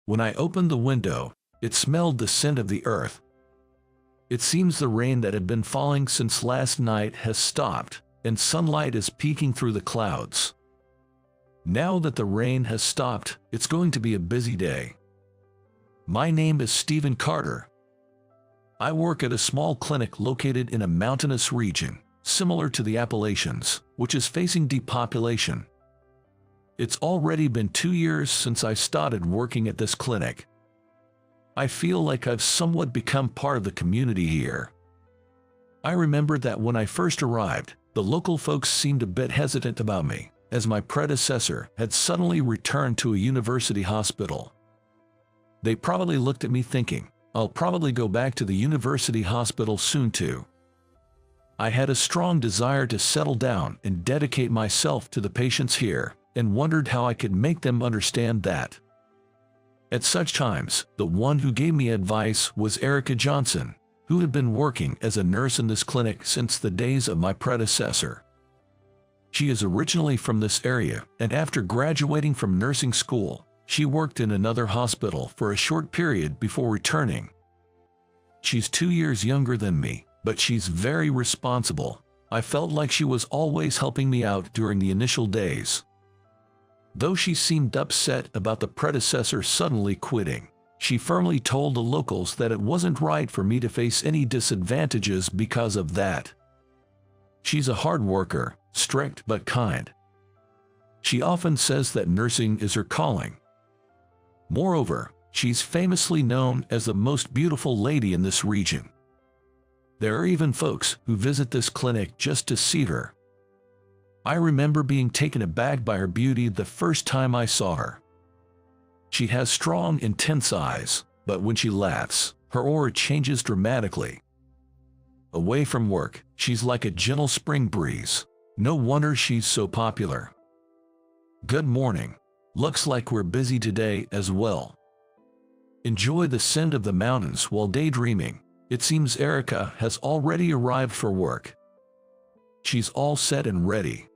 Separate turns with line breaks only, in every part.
When I opened the window, it smelled the scent of the earth. It seems the rain that had been falling since last night has stopped, and sunlight is peeking through the clouds. Now that the rain has stopped, it's going to be a busy day. My name is Stephen Carter. I work at a small clinic located in a mountainous region, similar to the Appalachians, which is facing depopulation. It's already been 2 years since I started working at this clinic. I feel like I've somewhat become part of the community here. I remember that when I first arrived, the local folks seemed a bit hesitant about me, as my predecessor had suddenly returned to a university hospital. They probably looked at me thinking, I'll probably go back to the university hospital soon too. I had a strong desire to settle down and dedicate myself to the patients here, and wondered how I could make them understand that. At such times, the one who gave me advice was Erica Johnson, who had been working as a nurse in this clinic since the days of my predecessor. She is originally from this area, and after graduating from nursing school, she worked in another hospital for a short period before returning. She's 2 years younger than me, but she's very responsible. I felt like she was always helping me out during the initial days. Though she seemed upset about the predecessor suddenly quitting, she firmly told the locals that it wasn't right for me to face any disadvantages because of that. She's a hard worker, strict but kind. She often says that nursing is her calling. Moreover, she's famously known as the most beautiful lady in this region. There are even folks who visit this clinic just to see her. I remember being taken aback by her beauty the first time I saw her. She has strong, intense eyes, but when she laughs, her aura changes dramatically. Away from work, she's like a gentle spring breeze. No wonder she's so popular. Good morning. Looks like we're busy today as well. Enjoy the scent of the mountains while daydreaming. It seems Erica has already arrived for work. She's all set and ready.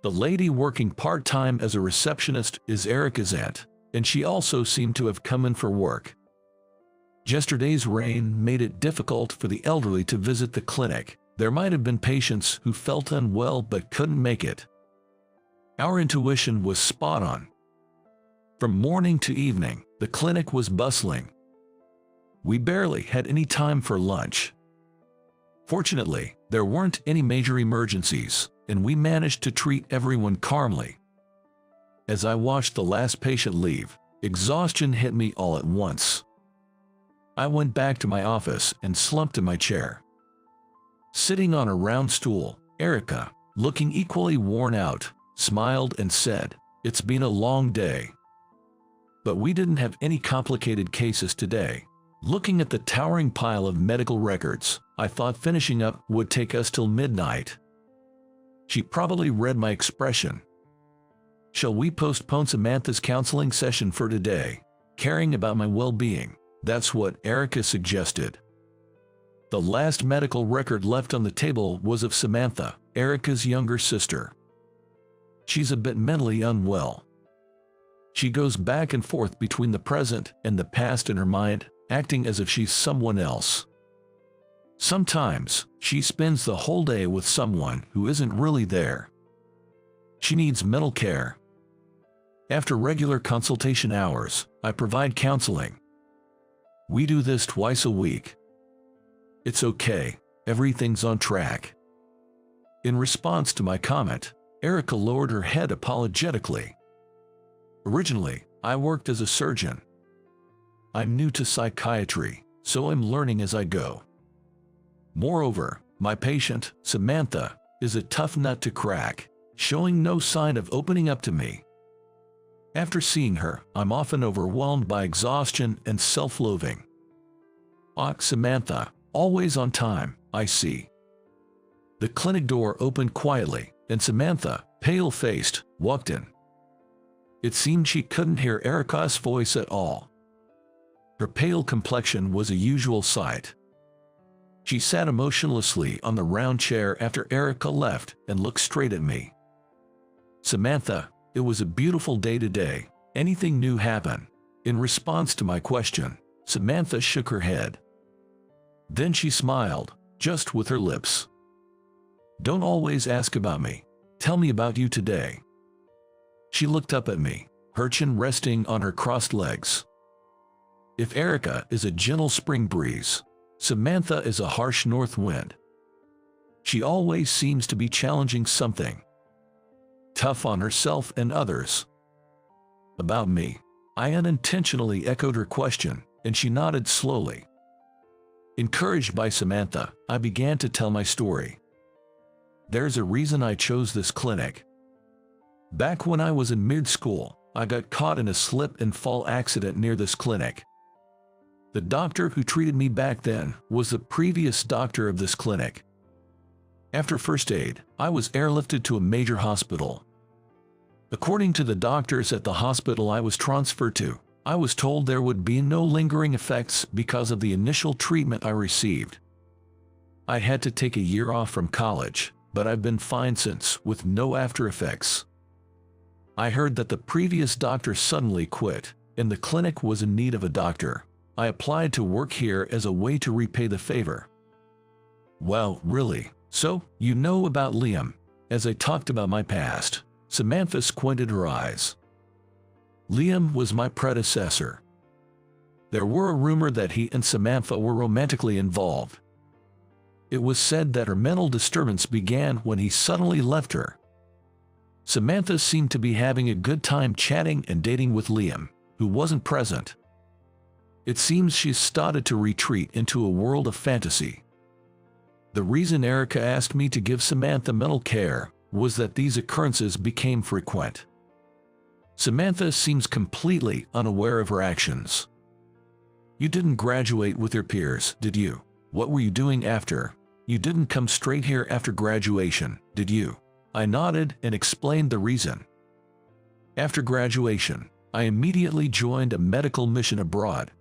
The lady working part-time as a receptionist is Erica's aunt, and she also seemed to have come in for work. Yesterday's rain made it difficult for the elderly to visit the clinic. There might have been patients who felt unwell but couldn't make it. Our intuition was spot on. From morning to evening, the clinic was bustling. We barely had any time for lunch. Fortunately, there weren't any major emergencies, and we managed to treat everyone calmly. As I watched the last patient leave, exhaustion hit me all at once. I went back to my office and slumped in my chair. Sitting on a round stool, Erica, looking equally worn out, smiled and said, "It's been a long day." But we didn't have any complicated cases today. Looking at the towering pile of medical records, I thought finishing up would take us till midnight. She probably read my expression. Shall we postpone Samantha's counseling session for today? Caring about my well-being, that's what Erica suggested. The last medical record left on the table was of Samantha, Erica's younger sister. She's a bit mentally unwell. She goes back and forth between the present and the past in her mind, acting as if she's someone else. Sometimes, she spends the whole day with someone who isn't really there. She needs mental care. After regular consultation hours, I provide counseling. We do this twice a week. It's okay, everything's on track. In response to my comment, Erica lowered her head apologetically. Originally, I worked as a surgeon. I'm new to psychiatry, so I'm learning as I go. Moreover, my patient, Samantha, is a tough nut to crack, showing no sign of opening up to me. After seeing her, I'm often overwhelmed by exhaustion and self-loathing. Samantha, always on time, I see. The clinic door opened quietly, and Samantha, pale-faced, walked in. It seemed she couldn't hear Erica's voice at all. Her pale complexion was a usual sight. She sat emotionlessly on the round chair after Erica left and looked straight at me. "Samantha, it was a beautiful day today. Anything new happen?" In response to my question, Samantha shook her head. Then she smiled, just with her lips. Don't always ask about me. Tell me about you today. She looked up at me, her chin resting on her crossed legs. If Erica is a gentle spring breeze, Samantha is a harsh north wind. She always seems to be challenging something. Tough on herself and others. About me, I unintentionally echoed her question, and she nodded slowly. Encouraged by Samantha, I began to tell my story. There's a reason I chose this clinic. Back when I was in mid-school, I got caught in a slip and fall accident near this clinic. The doctor who treated me back then was the previous doctor of this clinic. After first aid, I was airlifted to a major hospital. According to the doctors at the hospital I was transferred to, I was told there would be no lingering effects because of the initial treatment I received. I had to take a year off from college, but I've been fine since, with no after effects. I heard that the previous doctor suddenly quit, and the clinic was in need of a doctor. I applied to work here as a way to repay the favor. Well, really? So, you know about Liam? As I talked about my past, Samantha squinted her eyes. Liam was my predecessor. There were a rumor that he and Samantha were romantically involved. It was said that her mental disturbance began when he suddenly left her. Samantha seemed to be having a good time chatting and dating with Liam, who wasn't present. It seems she's started to retreat into a world of fantasy. The reason Erica asked me to give Samantha mental care was that these occurrences became frequent. Samantha seems completely unaware of her actions. You didn't graduate with your peers, did you? What were you doing after? You didn't come straight here after graduation, did you? I nodded and explained the reason. After graduation, I immediately joined a medical mission abroad.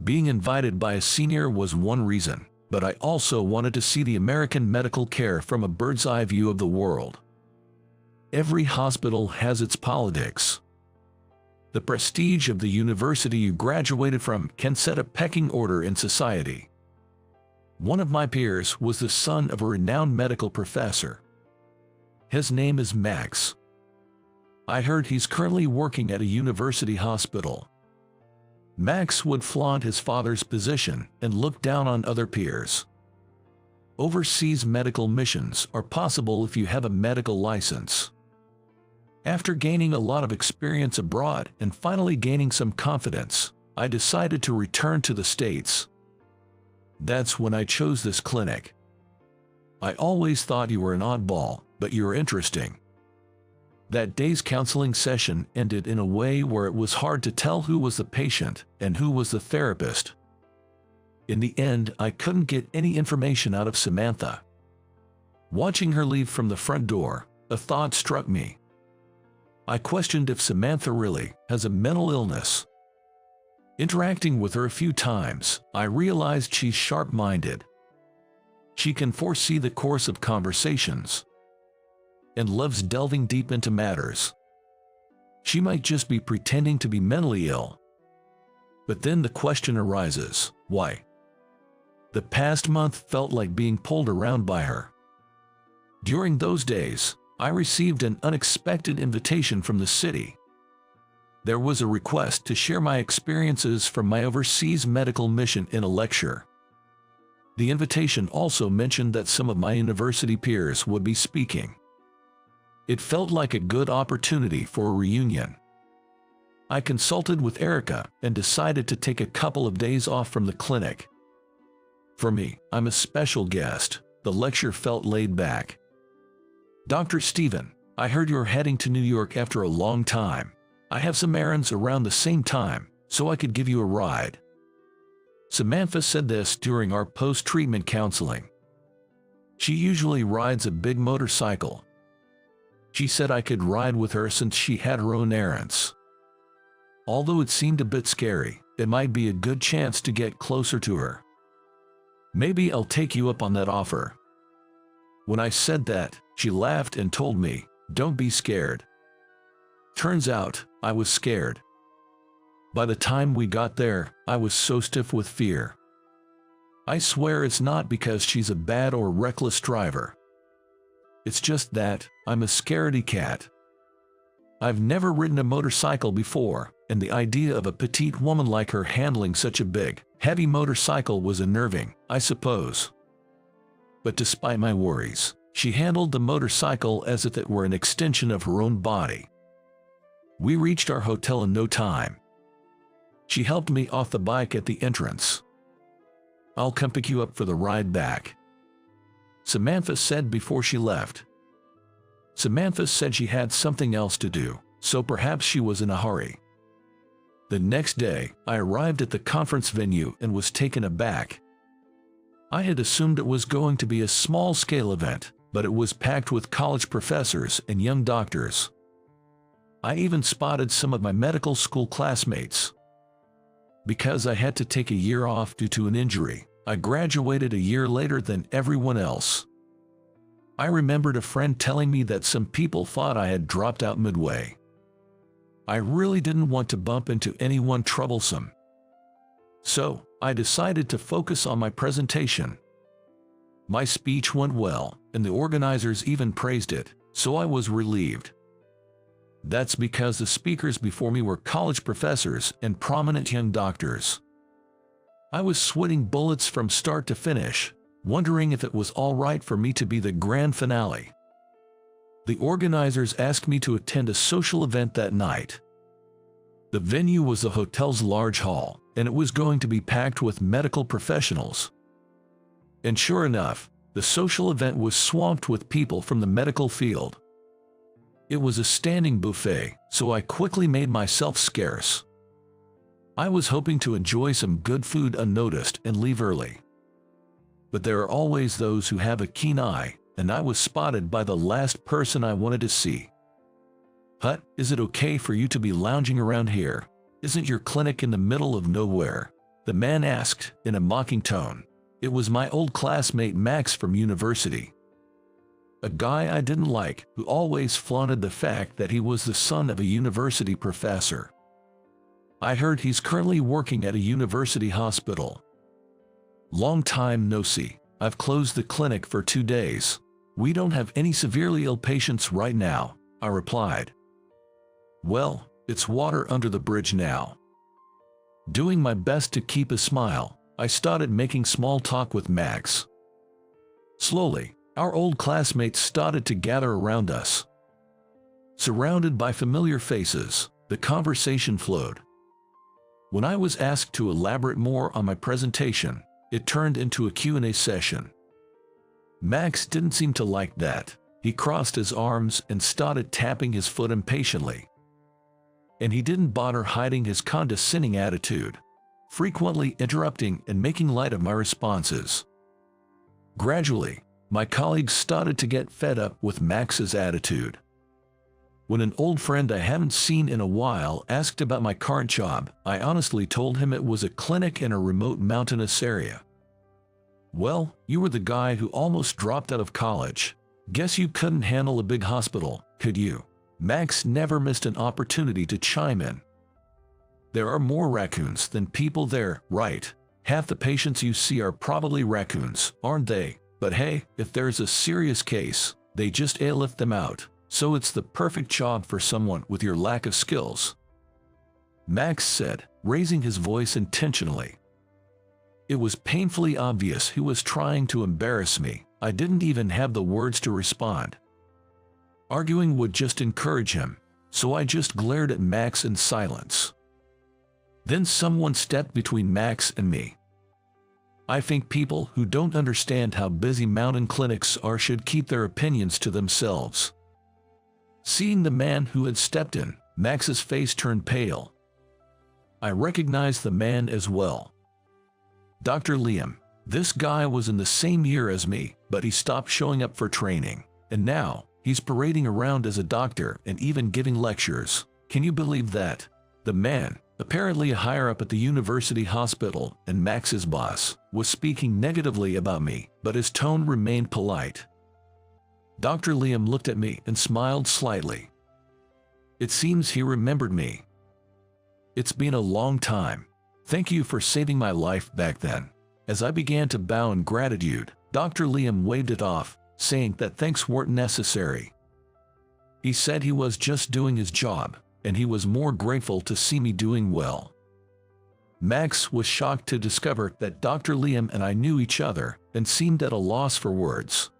Being invited by a senior was one reason, but I also wanted to see the American medical care from a bird's eye view of the world. Every hospital has its politics. The prestige of the university you graduated from can set a pecking order in society. One of my peers was the son of a renowned medical professor. His name is Max. I heard he's currently working at a university hospital. Max would flaunt his father's position and look down on other peers. Overseas medical missions are possible if you have a medical license. After gaining a lot of experience abroad and finally gaining some confidence, I decided to return to the States. That's when I chose this clinic. I always thought you were an oddball, but you're interesting. That day's counseling session ended in a way where it was hard to tell who was the patient and who was the therapist. In the end, I couldn't get any information out of Samantha. Watching her leave from the front door, a thought struck me. I questioned if Samantha really has a mental illness. Interacting with her a few times, I realized she's sharp-minded. She can foresee the course of conversations and loves delving deep into matters. She might just be pretending to be mentally ill. But then the question arises, why? The past month felt like being pulled around by her. During those days, I received an unexpected invitation from the city. There was a request to share my experiences from my overseas medical mission in a lecture. The invitation also mentioned that some of my university peers would be speaking. It felt like a good opportunity for a reunion. I consulted with Erica and decided to take a couple of days off from the clinic. For me, I'm a special guest. The lecture felt laid back. Dr. Stephen, I heard you're heading to New York after a long time. I have some errands around the same time, so I could give you a ride. Samantha said this during our post-treatment counseling. She usually rides a big motorcycle. She said I could ride with her since she had her own errands. Although it seemed a bit scary, it might be a good chance to get closer to her. Maybe I'll take you up on that offer. When I said that, she laughed and told me, "Don't be scared." Turns out, I was scared. By the time we got there, I was so stiff with fear. I swear it's not because she's a bad or reckless driver. It's just that I'm a scaredy cat. I've never ridden a motorcycle before, and the idea of a petite woman like her handling such a big, heavy motorcycle was unnerving, I suppose. But despite my worries, she handled the motorcycle as if it were an extension of her own body. We reached our hotel in no time. She helped me off the bike at the entrance. "I'll come pick you up for the ride back," Samantha said before she left. Samantha said she had something else to do, so perhaps she was in a hurry. The next day, I arrived at the conference venue and was taken aback. I had assumed it was going to be a small-scale event, but it was packed with college professors and young doctors. I even spotted some of my medical school classmates. Because I had to take a year off due to an injury, I graduated a year later than everyone else. I remembered a friend telling me that some people thought I had dropped out midway. I really didn't want to bump into anyone troublesome. So, I decided to focus on my presentation. My speech went well, and the organizers even praised it, so I was relieved. That's because the speakers before me were college professors and prominent young doctors. I was sweating bullets from start to finish, wondering if it was all right for me to be the grand finale. The organizers asked me to attend a social event that night. The venue was the hotel's large hall, and it was going to be packed with medical professionals. And sure enough, the social event was swamped with people from the medical field. It was a standing buffet, so I quickly made myself scarce. I was hoping to enjoy some good food unnoticed and leave early. But there are always those who have a keen eye, and I was spotted by the last person I wanted to see. "Hut, is it okay for you to be lounging around here? Isn't your clinic in the middle of nowhere?" the man asked in a mocking tone. It was my old classmate Max from university. A guy I didn't like, who always flaunted the fact that he was the son of a university professor. I heard he's currently working at a university hospital. "Long time no see. I've closed the clinic for 2 days. We don't have any severely ill patients right now," I replied. "Well, it's water under the bridge now." Doing my best to keep a smile, I started making small talk with Max. Slowly, our old classmates started to gather around us. Surrounded by familiar faces, the conversation flowed. When I was asked to elaborate more on my presentation, it turned into a Q&A session. Max didn't seem to like that. He crossed his arms and started tapping his foot impatiently. And he didn't bother hiding his condescending attitude, frequently interrupting and making light of my responses. Gradually, my colleagues started to get fed up with Max's attitude. When an old friend I haven't seen in a while asked about my current job, I honestly told him it was a clinic in a remote mountainous area. "Well, you were the guy who almost dropped out of college. Guess you couldn't handle a big hospital, could you?" Max never missed an opportunity to chime in. "There are more raccoons than people there, right? Half the patients you see are probably raccoons, aren't they? But hey, if there's a serious case, they just airlift them out. So it's the perfect job for someone with your lack of skills," Max said, raising his voice intentionally. It was painfully obvious he was trying to embarrass me. I didn't even have the words to respond. Arguing would just encourage him, so I just glared at Max in silence. Then someone stepped between Max and me. I think people who don't understand how busy mountain clinics are should keep their opinions to themselves. Seeing the man who had stepped in, Max's face turned pale. I recognized the man as well. Dr. Liam. This guy was in the same year as me, but he stopped showing up for training, and now he's parading around as a doctor and even giving lectures. Can you believe that? The man, apparently higher up at the university hospital and Max's boss, was speaking negatively about me, but his tone remained polite. Dr. Liam looked at me and smiled slightly. It seems he remembered me. It's been a long time. Thank you for saving my life back then. As I began to bow in gratitude, Dr. Liam waved it off, saying that thanks weren't necessary. He said he was just doing his job, and he was more grateful to see me doing well. Max was shocked to discover that Dr. Liam and I knew each other and seemed at a loss for words.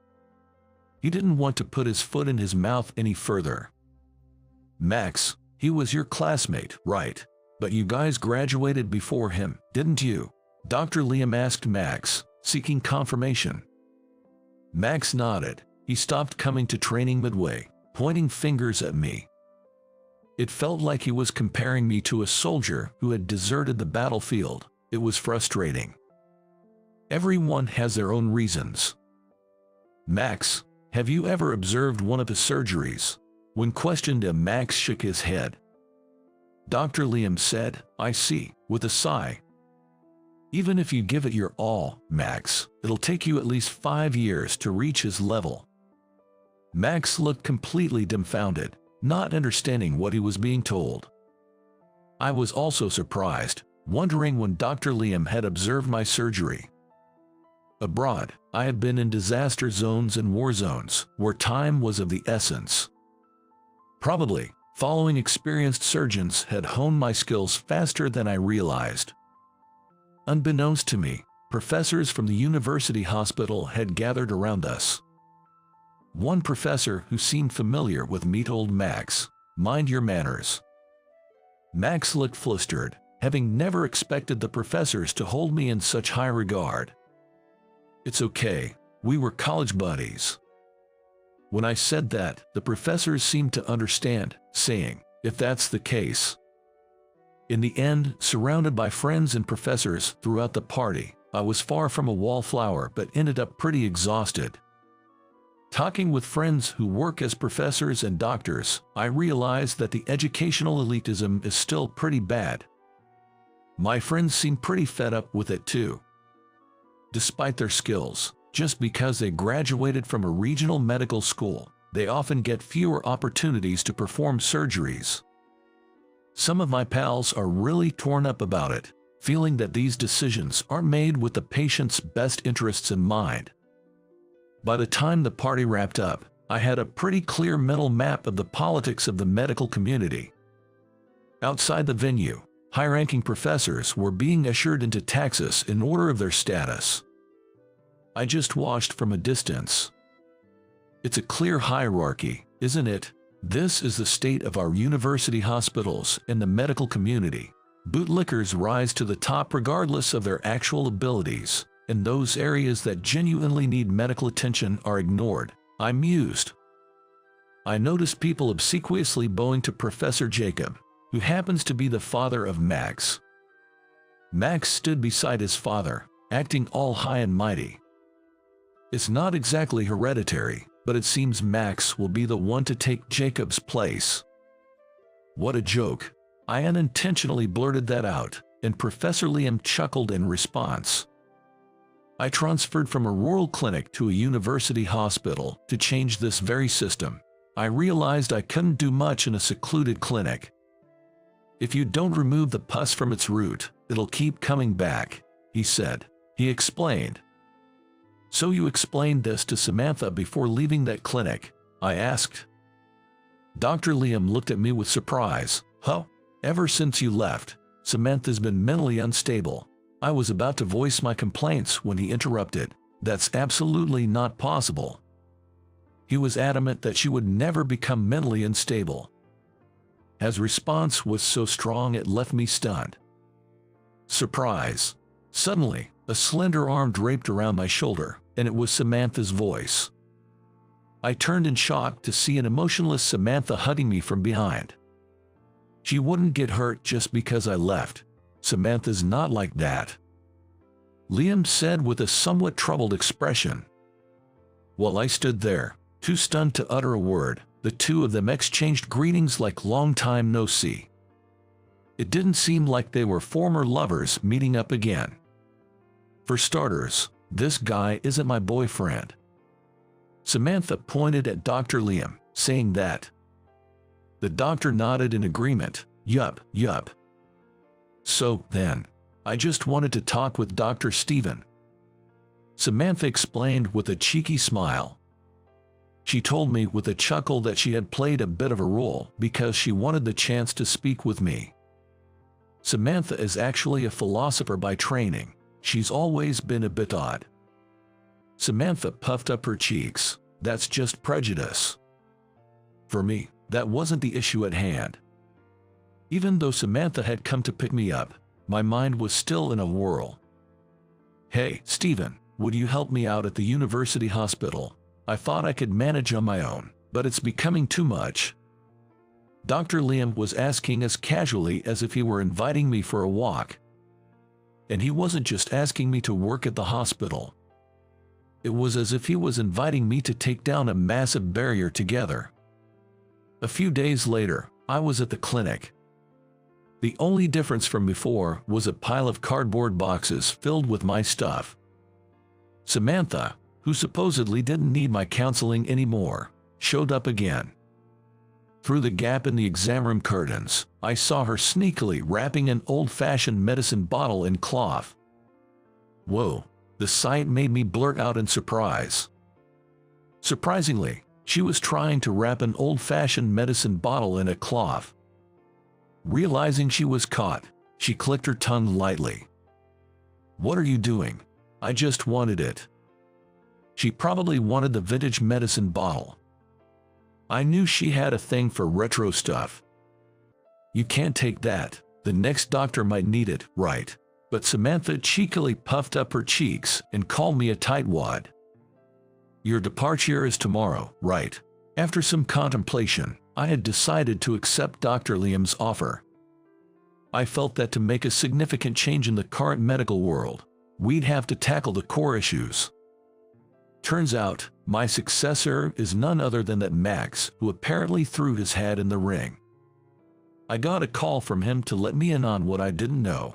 He didn't want to put his foot in his mouth any further. Max, he was your classmate, right? But you guys graduated before him, didn't you? Dr. Liam asked Max, seeking confirmation. Max nodded. He stopped coming to training midway, pointing fingers at me. It felt like he was comparing me to a soldier who had deserted the battlefield. It was frustrating. Everyone has their own reasons. Max, have you ever observed one of his surgeries? When questioned, Max shook his head. Dr. Liam said, I see, with a sigh. Even if you give it your all, Max, it'll take you at least 5 years to reach his level. Max looked completely dumbfounded, not understanding what he was being told. I was also surprised, wondering when Dr. Liam had observed my surgery. Abroad, I had been in disaster zones and war zones, where time was of the essence. Probably, following experienced surgeons had honed my skills faster than I realized. Unbeknownst to me, professors from the university hospital had gathered around us. One professor who seemed familiar with me told Max, "Mind your manners." Max looked flustered, having never expected the professors to hold me in such high regard. It's okay, we were college buddies. When I said that, the professors seemed to understand, saying, if that's the case. In the end, surrounded by friends and professors throughout the party, I was far from a wallflower but ended up pretty exhausted. Talking with friends who work as professors and doctors, I realized that the educational elitism is still pretty bad. My friends seem pretty fed up with it too. Despite their skills, just because they graduated from a regional medical school, they often get fewer opportunities to perform surgeries. Some of my pals are really torn up about it, feeling that these decisions aren't made with the patient's best interests in mind. By the time the party wrapped up, I had a pretty clear mental map of the politics of the medical community. Outside the venue, high-ranking professors were being ushered into taxis in order of their status. I just watched from a distance. It's a clear hierarchy, isn't it? This is the state of our university hospitals and the medical community. Bootlickers rise to the top regardless of their actual abilities, and those areas that genuinely need medical attention are ignored, I mused. I noticed people obsequiously bowing to Professor Jacob, who happens to be the father of Max. Max stood beside his father, acting all high and mighty. It's not exactly hereditary, but it seems Max will be the one to take Jacob's place. What a joke. I unintentionally blurted that out, and Professor Liam chuckled in response. I transferred from a rural clinic to a university hospital to change this very system. I realized I couldn't do much in a secluded clinic. If you don't remove the pus from its root, it'll keep coming back, he said. He explained. So you explained this to Samantha before leaving that clinic? I asked. Dr. Liam looked at me with surprise. Huh? Ever since you left, Samantha's been mentally unstable. I was about to voice my complaints when he interrupted. That's absolutely not possible. He was adamant that she would never become mentally unstable. His response was so strong it left me stunned. Surprise. Suddenly, a slender arm draped around my shoulder, and it was Samantha's voice. I turned in shock to see an emotionless Samantha hugging me from behind. She wouldn't get hurt just because I left. Samantha's not like that, Liam said with a somewhat troubled expression. While I stood there, too stunned to utter a word, the two of them exchanged greetings like long time no see. It didn't seem like they were former lovers meeting up again. For starters, this guy isn't my boyfriend. Samantha pointed at Dr. Liam, saying that. The doctor nodded in agreement. Yup. So then, I just wanted to talk with Dr. Stephen," Samantha explained with a cheeky smile. She told me with a chuckle that she had played a bit of a role because she wanted the chance to speak with me. Samantha is actually a philosopher by training. She's always been a bit odd. Samantha puffed up her cheeks. "That's just prejudice. For me, that wasn't the issue at hand." Even though Samantha had come to pick me up, my mind was still in a whirl. "Hey, Stephen, would you help me out at the university hospital? I thought I could manage on my own, but it's becoming too much." Dr. Liam was asking as casually as if he were inviting me for a walk. And he wasn't just asking me to work at the hospital. It was as if he was inviting me to take down a massive barrier together. A few days later, I was at the clinic. The only difference from before was a pile of cardboard boxes filled with my stuff. Samantha, who supposedly didn't need my counseling anymore, showed up again. Through the gap in the exam room curtains, I saw her sneakily wrapping an old-fashioned medicine bottle in cloth. Whoa, the sight made me blurt out in surprise. Surprisingly, she was trying to wrap an old-fashioned medicine bottle in a cloth. Realizing she was caught, she clicked her tongue lightly. "What are you doing? I just wanted it." She probably wanted the vintage medicine bottle. I knew she had a thing for retro stuff. "You can't take that. The next doctor might need it, right?" But Samantha cheekily puffed up her cheeks and called me a tightwad. "Your departure is tomorrow, right?" After some contemplation, I had decided to accept Dr. Liam's offer. I felt that to make a significant change in the current medical world, we'd have to tackle the core issues. Turns out, my successor is none other than that Max who apparently threw his hat in the ring. I got a call from him to let me in on what I didn't know.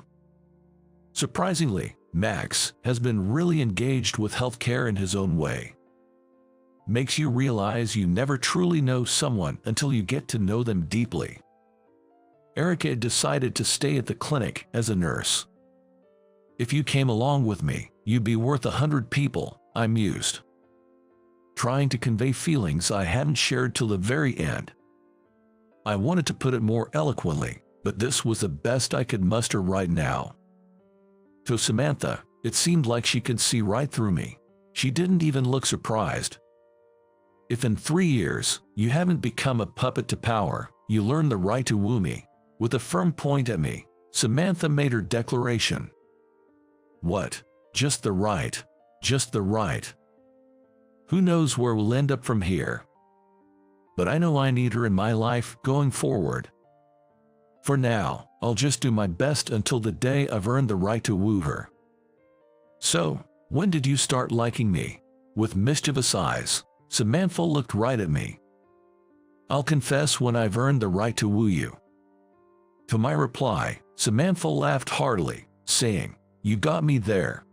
Surprisingly, Max has been really engaged with healthcare in his own way. Makes you realize you never truly know someone until you get to know them deeply. Erica decided to stay at the clinic as a nurse. "If you came along with me, you'd be worth 100 people, I mused, trying to convey feelings I hadn't shared till the very end. I wanted to put it more eloquently, but this was the best I could muster right now. To Samantha, it seemed like she could see right through me. She didn't even look surprised. "If in 3 years, you haven't become a puppet to power, you learn the right to woo me." With a firm point at me, Samantha made her declaration. "What? Just the right. Just the right. Who knows where we'll end up from here? But I know I need her in my life going forward. For now, I'll just do my best until the day I've earned the right to woo her." "So, when did you start liking me?" With mischievous eyes, Samantha looked right at me. "I'll confess when I've earned the right to woo you." To my reply, Samantha laughed heartily, saying, "You got me there."